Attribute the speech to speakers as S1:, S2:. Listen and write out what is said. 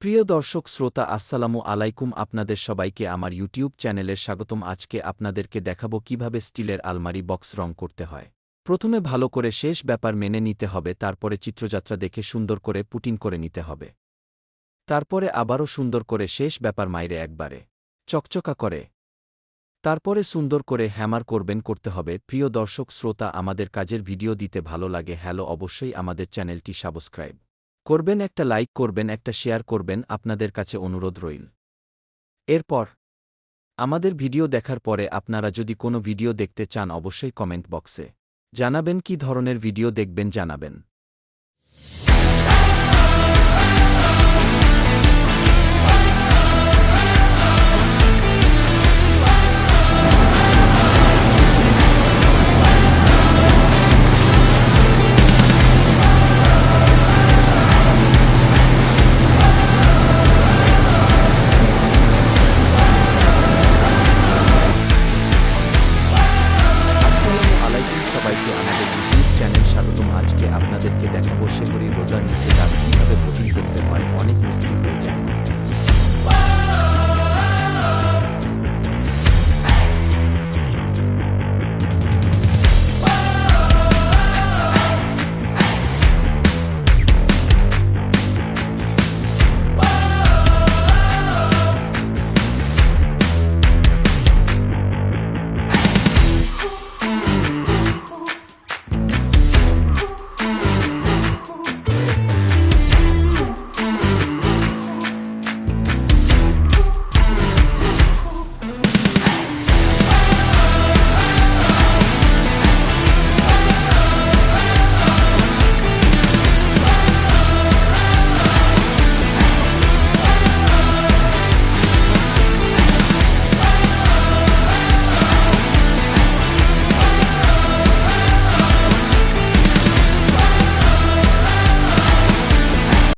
S1: প্রিয় দর্শক শ্রোতা আসসালামু আলাইকুম, আপনাদের সবাইকে আমার ইউটিউব চ্যানেলের স্বাগতম। আজকে আপনাদেরকে দেখাবো কিভাবে স্টিলের আলমারি বক্স রং করতে হয়। প্রথমে ভালো করে শেষ ব্যাপার মেনে নিতে হবে, তারপরে চিত্রযাত্রা দেখে সুন্দর করে পুটিং করে নিতে হবে। তারপরে আবারও সুন্দর করে শেষ ব্যাপার মাইরে একবারে চকচকা করে তারপরে সুন্দর করে হ্যামার করতে হবে। প্রিয় দর্শক শ্রোতা, আমাদের কাজের ভিডিও দিতে ভালো লাগে হ্যালো, অবশ্যই আমাদের চ্যানেলটি সাবস্ক্রাইব করবেন, একটা লাইক করবেন, একটা শেয়ার করবেন, আপনাদের কাছে অনুরোধ রইল। এরপর আমাদের ভিডিও দেখার পরে আপনারা যদি কোনো ভিডিও দেখতে চান অবশ্যই কমেন্ট বক্সে জানাবেন, কী ধরনের ভিডিও দেখবেন জানাবেন।